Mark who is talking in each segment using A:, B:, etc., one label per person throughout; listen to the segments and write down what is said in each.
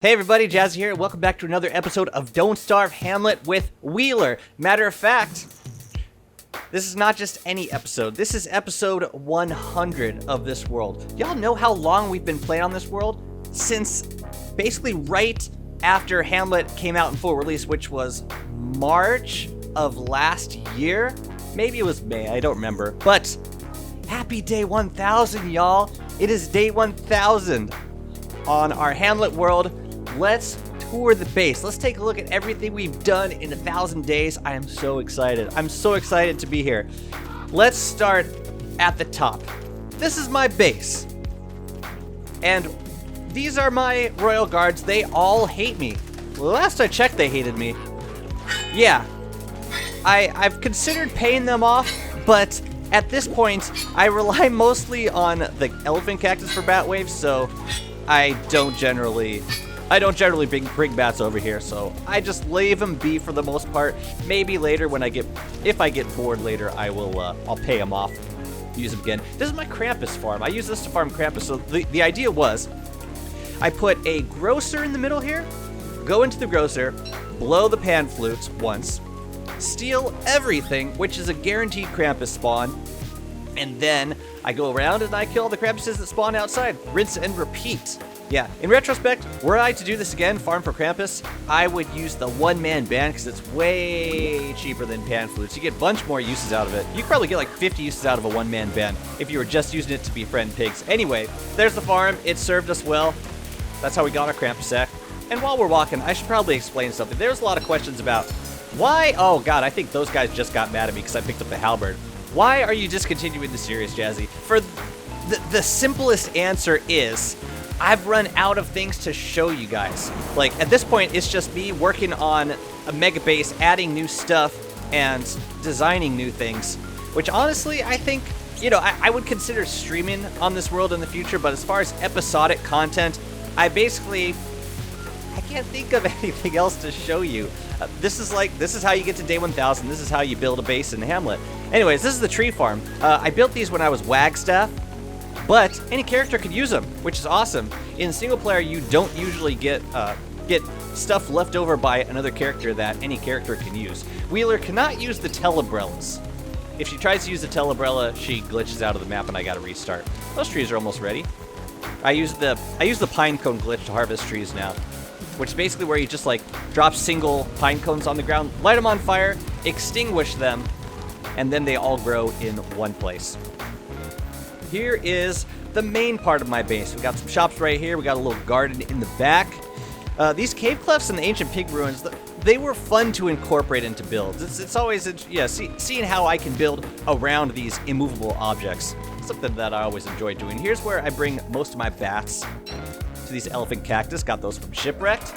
A: Hey everybody, Jazzy here, and welcome back to another episode of Don't Starve Hamlet with Wheeler. Matter of fact, this is not just any episode. This is episode 100 of this world. Y'all know how long we've been playing on this world? Since basically right after Hamlet came out in full release, which was March of last year? Maybe it was May, I don't remember. But happy day 1000, y'all. It is day 1000 on our Hamlet world. Let's tour the base. Let's take a look at everything we've done in 1,000 days. I am so excited. I'm so excited to be here. Let's start at the top. This is my base. And these are my royal guards. They all hate me. Last I checked, they hated me. Yeah. I've considered paying them off, but at this point, I rely mostly on the elephant cactus for bat waves, so I don't generally bring bats over here, so I just leave them be for the most part. Maybe later if I get bored later, I'll pay them off, use them again. This is my Krampus farm. I use this to farm Krampus, so the idea was, I put a grocer in the middle here, go into the grocer, blow the pan flutes once, steal everything, which is a guaranteed Krampus spawn, and then I go around and I kill all the Krampuses that spawn outside. Rinse and repeat. Yeah, in retrospect, were I to do this again, farm for Krampus, I would use the one-man band because it's way cheaper than pan flutes. You get a bunch more uses out of it. You could probably get like 50 uses out of a one-man band if you were just using it to befriend pigs. Anyway, there's the farm. It served us well. That's how we got our Krampus sack. And while we're walking, I should probably explain something. There's a lot of questions about why... Oh, God, I think those guys just got mad at me because I picked up the halberd. Why are you discontinuing the series, Jazzy? For the simplest answer is, I've run out of things to show you guys. Like, at this point, it's just me working on a mega base, adding new stuff, and designing new things. Which, honestly, I think, you know, I would consider streaming on this world in the future, but as far as episodic content, I can't think of anything else to show you. This is how you get to day 1000. This is how you build a base in Hamlet. Anyways, this is the tree farm. I built these when I was Wagstaff, but any character could use them, which is awesome. In single player, you don't usually get stuff left over by another character that any character can use. Wheeler cannot use the telebrellas. If she tries to use the telebrella, she glitches out of the map and I gotta restart. Those trees are almost ready. I use the pine cone glitch to harvest trees now, which is basically where you just like drop single pine cones on the ground, light them on fire, extinguish them, and then they all grow in one place. Here is the main part of my base. We got some shops right here. We got a little garden in the back. These cave clefts and the ancient pig ruins, they were fun to incorporate into builds. It's always, yeah, seeing how I can build around these immovable objects. Something that I always enjoy doing. Here's where I bring most of my bats to these elephant cactus. Got those from Shipwrecked.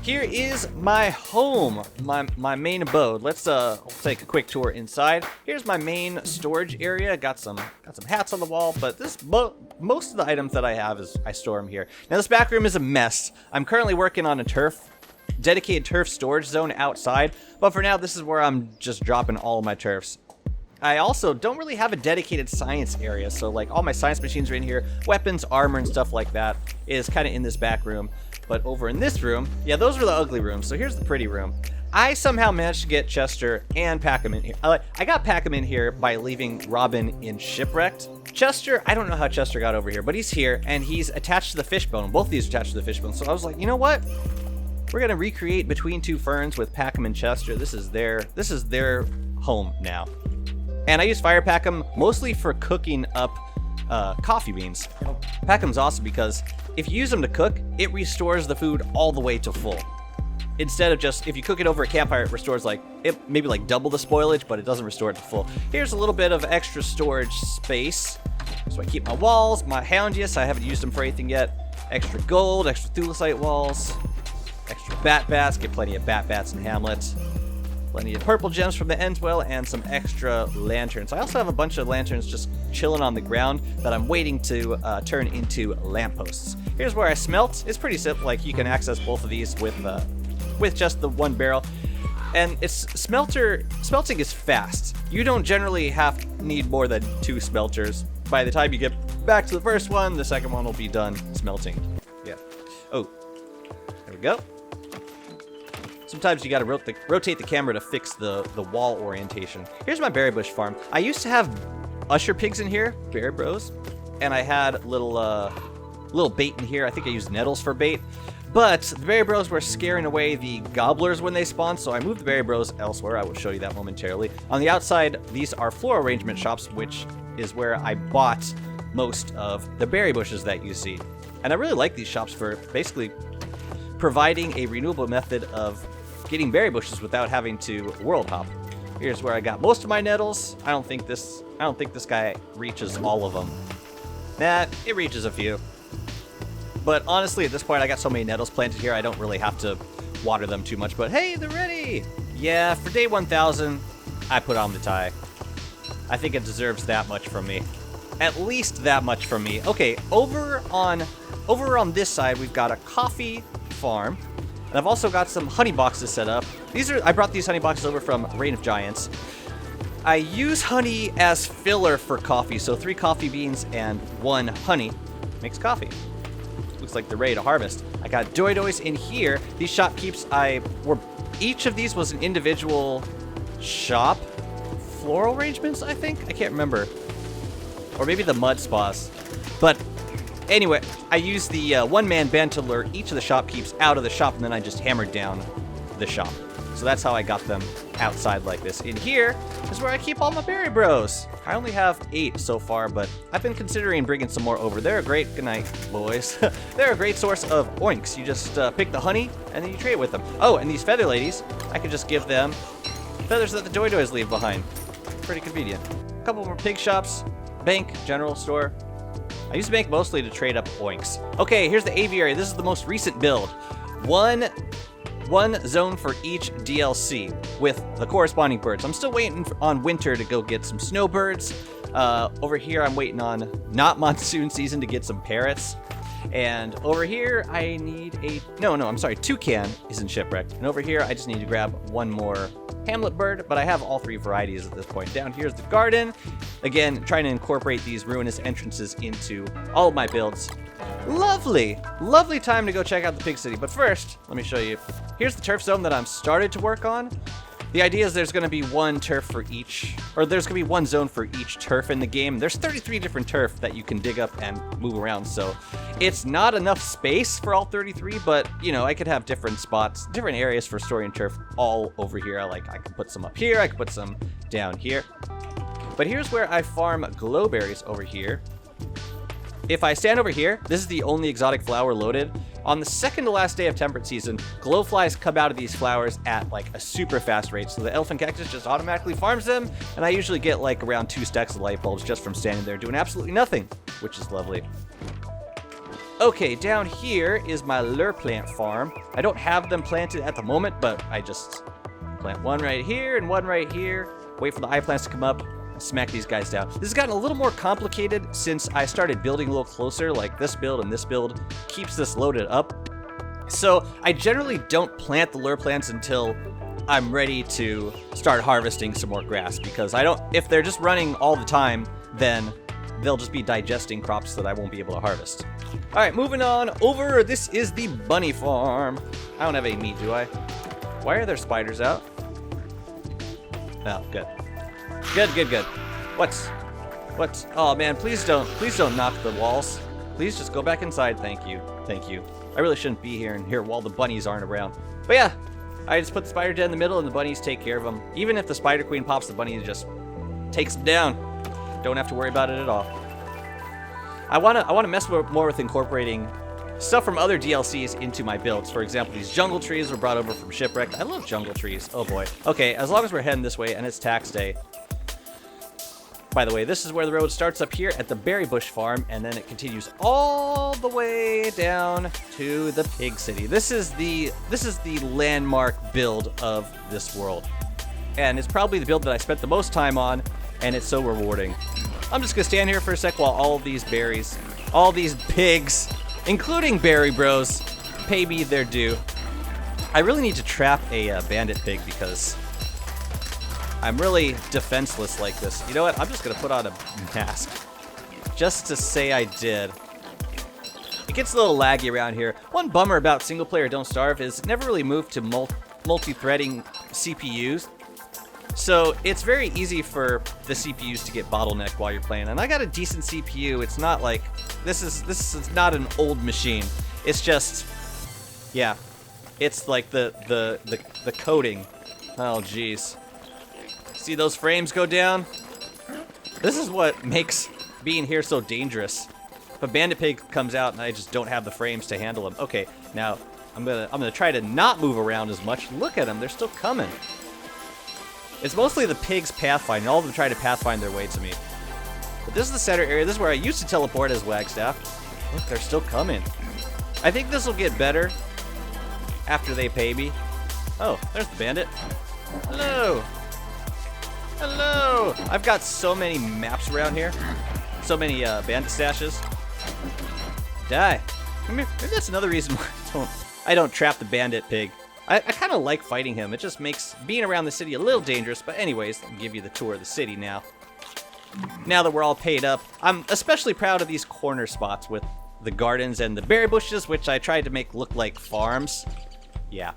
A: Here is my home, my main abode. Let's take a quick tour inside. Here's my main storage area. Got some hats on the wall, but most of the items that I have is I store them here. Now this back room is a mess. I'm currently working on a dedicated turf storage zone outside, but for now this is where I'm just dropping all of my turfs. I also don't really have a dedicated science area, so like all my science machines are in here, weapons, armor, and stuff like that is kind of in this back room. But over in this room, yeah, those are the ugly rooms, so here's the pretty room. I somehow managed to get Chester and Packham in here. I got Packham in here by leaving Robin in Shipwrecked. Chester, I don't know how Chester got over here, but he's here, and he's attached to the fishbone. Both of these are attached to the fishbone, so I was like, you know what? We're gonna recreate Between Two Ferns with Packham and Chester. This is their home now. And I use Fire Packham mostly for cooking up coffee beans. Packham's awesome because if you use them to cook, it restores the food all the way to full. Instead of just, if you cook it over a campfire, it restores maybe like double the spoilage, but it doesn't restore it to full. Here's a little bit of extra storage space. So I keep my walls, my Houndius, I haven't used them for anything yet. Extra gold, extra thulecite walls, extra bat bats, get plenty of bat bats in Hamlet. Plenty of purple gems from the Endwell, and some extra lanterns. I also have a bunch of lanterns just chilling on the ground that I'm waiting to turn into lampposts. Here's where I smelt. It's pretty simple. Like, you can access both of these with just the one barrel. And smelting is fast. You don't generally need more than 2 smelters. By the time you get back to the first one, the second one will be done smelting. Yeah. Oh, There we go. Sometimes you gotta rotate the camera to fix the wall orientation. Here's my berry bush farm. I used to have usher pigs in here, berry bros, and I had little bait in here. I think I used nettles for bait. But the berry bros were scaring away the gobblers when they spawned, so I moved the berry bros elsewhere. I will show you that momentarily. On the outside, these are floral arrangement shops, which is where I bought most of the berry bushes that you see. And I really like these shops for basically providing a renewable method of getting berry bushes without having to world hop. Here's where I got most of my nettles. I don't think this guy reaches all of them. Nah, it reaches a few. But honestly, at this point, I got so many nettles planted here, I don't really have to water them too much. But hey, they're ready! Yeah, for day 1000, I put on the tie. I think it deserves that much from me. At least that much from me. Okay, over on this side, we've got a coffee farm. And I've also got some honey boxes set up. I brought these honey boxes over from Reign of Giants. I use honey as filler for coffee, so 3 coffee beans and 1 honey makes coffee. Looks like they're ready to harvest. I got doidois in here. These shopkeeps, each of these was an individual shop. Floral arrangements, I think? I can't remember. Or maybe the mud spas. But anyway, I used the one-man band to lure each of the shopkeeps out of the shop, and then I just hammered down the shop. So that's how I got them outside like this. In here is where I keep all my berry bros. I only have 8 so far, but I've been considering bringing some more over. They're a great, good night, boys. They're a great source of oinks. You just pick the honey, and then you trade with them. Oh, and these feather ladies, I can just give them feathers that the doidois leave behind. Pretty convenient. A couple more pig shops, bank, general store. I use the bank mostly to trade up oinks. Okay, here's the aviary. This is the most recent build. One zone for each DLC with the corresponding birds. I'm still waiting on winter to go get some snowbirds. Over here, I'm waiting on not monsoon season to get some parrots. And over here, I need a... toucan is in shipwreck. And over here, I just need to grab one more hamlet bird, but I have all 3 varieties at this point. Down here's the garden. Again, trying to incorporate these ruinous entrances into all of my builds. Lovely! Lovely time to go check out the pig city. But first, let me show you. Here's the turf zone that I'm started to work on. The idea is there's going to be one turf for each, or there's going to be one zone for each turf in the game. There's 33 different turf that you can dig up and move around, so it's not enough space for all 33, but, you know, I could have different spots, different areas for storing turf all over here. I could put some up here, I could put some down here. But here's where I farm glowberries over here. If I stand over here, this is the only exotic flower loaded. On the second to last day of temperate season, glowflies come out of these flowers at like a super fast rate. So the elephant cactus just automatically farms them. And I usually get like around 2 stacks of light bulbs just from standing there doing absolutely nothing, which is lovely. Okay, down here is my lure plant farm. I don't have them planted at the moment, but I just plant one right here and one right here. Wait for the eye plants to come up. Smack these guys down. This has gotten a little more complicated since I started building a little closer, like this build and this build keeps this loaded up. So I generally don't plant the lure plants until I'm ready to start harvesting some more grass, because if they're just running all the time, then they'll just be digesting crops that I won't be able to harvest. All right, moving on over. This is the bunny farm. I don't have any meat, do I? Why are there spiders out? Oh, good. Good. What? Oh man, please don't knock the walls. Please just go back inside. Thank you. I really shouldn't be here while the bunnies aren't around. But yeah, I just put the spider den in the middle and the bunnies take care of them. Even if the spider queen pops, the bunny just takes them down. Don't have to worry about it at all. I wanna mess more with incorporating stuff from other DLCs into my builds. For example, these jungle trees were brought over from Shipwreck. I love jungle trees. Oh boy. Okay, as long as we're heading this way and it's tax day. By the way, this is where the road starts up here at the Berry Bush Farm, and then it continues all the way down to the Pig City. This is the landmark build of this world. And it's probably the build that I spent the most time on, and it's so rewarding. I'm just gonna stand here for a sec while all of these berries, all these pigs, including Berry Bros, pay me their due. I really need to trap a bandit pig because I'm really defenseless like this. You know what? I'm just gonna put on a mask just to say I did. It gets a little laggy around here. One bummer about single-player Don't Starve is it never really moved to multi-threading CPUs. So it's very easy for the CPUs to get bottlenecked while you're playing. And I got a decent CPU. It's not like this is not an old machine. It's just, yeah, it's like the coding. Oh geez, see those frames go down? This is what makes being here so dangerous. If a bandit pig comes out and I just don't have the frames to handle him. Okay, now I'm gonna try to not move around as much. Look at them, they're still coming. It's mostly the pigs pathfinding. All of them try to pathfind their way to me. But this is the center area. This is where I used to teleport as Wagstaff. Look, they're still coming. I think this will get better after they pay me. Oh, there's the bandit. Hello. Hello. I've got so many maps around here. So many bandit stashes. Die. Maybe that's another reason why I don't trap the bandit pig. I kind of like fighting him. It just makes being around the city a little dangerous. But anyways, I'll give you the tour of the city now. Now that we're all paid up, I'm especially proud of these corner spots with the gardens and the berry bushes, which I tried to make look like farms. Yeah.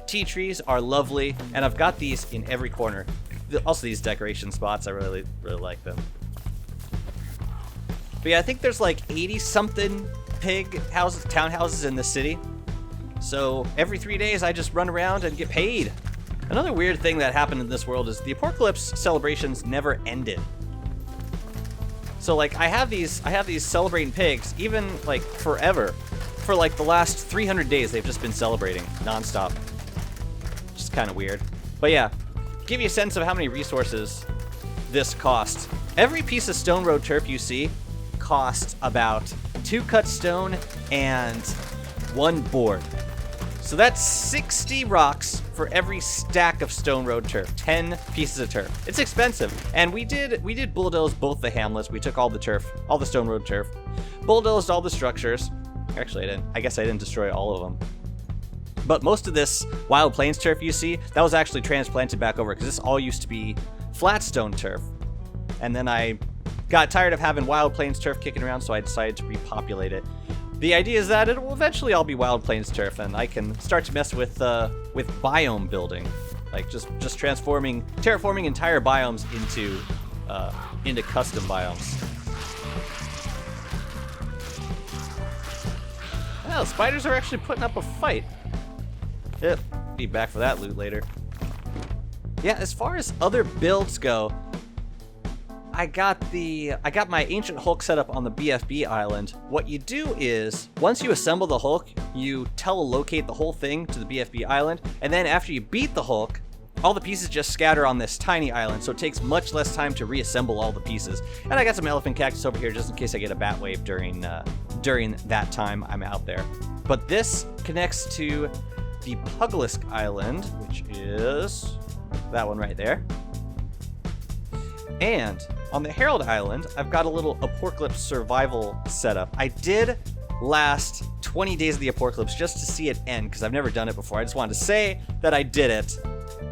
A: Tea trees are lovely, and I've got these in every corner. Also these decoration spots, I really like them. But yeah, I think there's like 80-something pig houses, townhouses in the city. So every 3 days I just run around and get paid. Another weird thing that happened in this world is the apocalypse celebrations never ended. So like I have these celebrating pigs even like forever. For like the last 300 days they've just been celebrating nonstop. Just kind of weird. But yeah, give you a sense of how many resources this costs. Every piece of stone road turf you see costs about 2 cut stone and 1 board. So that's 60 rocks for every stack of stone road turf. 10 pieces of turf. It's expensive. And we did bulldoze both the hamlets. We took all the turf, all the stone road turf. Bulldozed all the structures. Actually, I guess I didn't destroy all of them. But most of this wild plains turf you see, that was actually transplanted back over because this all used to be flat stone turf. And then I got tired of having wild plains turf kicking around, so I decided to repopulate it. The idea is that it will eventually all be wild plains turf, and I can start to mess with biome building, like just terraforming entire biomes into custom biomes. Well, spiders are actually putting up a fight. Yep, be back for that loot later. Yeah, as far as other builds go, I got my ancient Hulk set up on the BFB island. What you do is, once you assemble the Hulk, you telelocate the whole thing to the BFB island, and then after you beat the Hulk, all the pieces just scatter on this tiny island, so it takes much less time to reassemble all the pieces. And I got some elephant cactus over here just in case I get a bat wave during that time I'm out there. But this connects to the Puglisk Island, which is that one right there. And on the Herald Island, I've got a little apocalypse survival setup. I did last 20 days of the apocalypse just to see it end, because I've never done it before. I just wanted to say that I did it.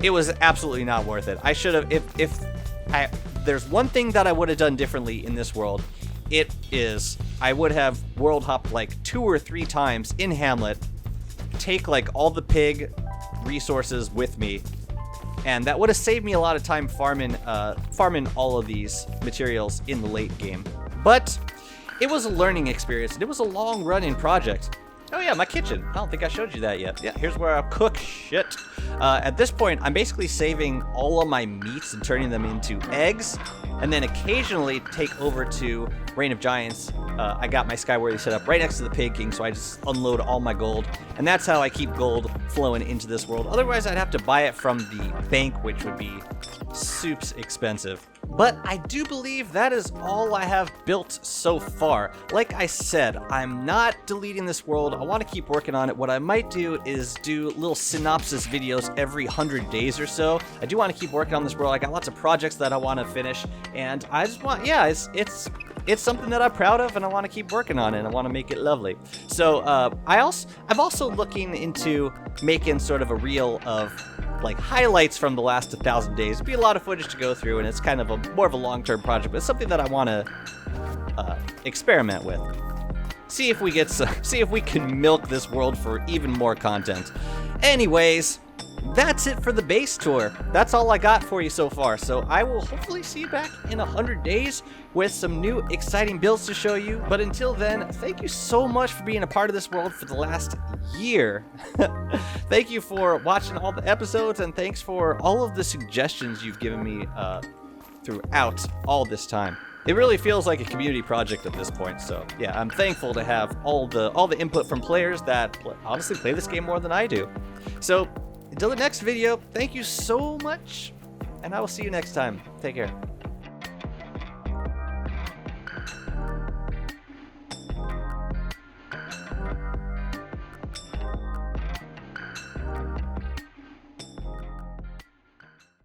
A: It was absolutely not worth it. I should have, if there's one thing that I would have done differently in this world, it is I would have world hopped like 2 or 3 times in Hamlet, take like all the pig resources with me, and that would have saved me a lot of time farming all of these materials in the late game. But it was a learning experience, and it was a long-running project. Oh yeah, my kitchen. I don't think I showed you that yet. Yeah, here's where I'll cook shit. At this point, I'm basically saving all of my meats and turning them into eggs, and then occasionally take over to Reign of Giants. I got my Skyworthy set up right next to the Pig King, so I just unload all my gold, and that's how I keep gold flowing into this world. Otherwise, I'd have to buy it from the bank, which would be soups expensive. But I do believe that is all I have built so far. Like I said, I'm not deleting this world. I want to keep working on it. What I might do is do little synopsis videos every 100 days or so. I do want to keep working on this world. I got lots of projects that I want to finish, and I just want, yeah, it's something that I'm proud of, and I want to keep working on it, and I want to make it lovely. So I'm also looking into making sort of a reel of like highlights from the last 1,000 days. It'd be a lot of footage to go through, and it's kind of more of a long-term project, but it's something that I want to experiment with. See if we get some, see if we can milk this world for even more content. Anyways, that's it for the base tour. That's all I got for you so far. So I will hopefully see you back in 100 days with some new exciting builds to show you. But until then, thank you so much for being a part of this world for the last year. Thank you for watching all the episodes, and thanks for all of the suggestions you've given me throughout all this time. It really feels like a community project at this point, so yeah, I'm thankful to have all the input from players that honestly play this game more than I do. So until the next video, thank you so much, and I will see you next time. Take care.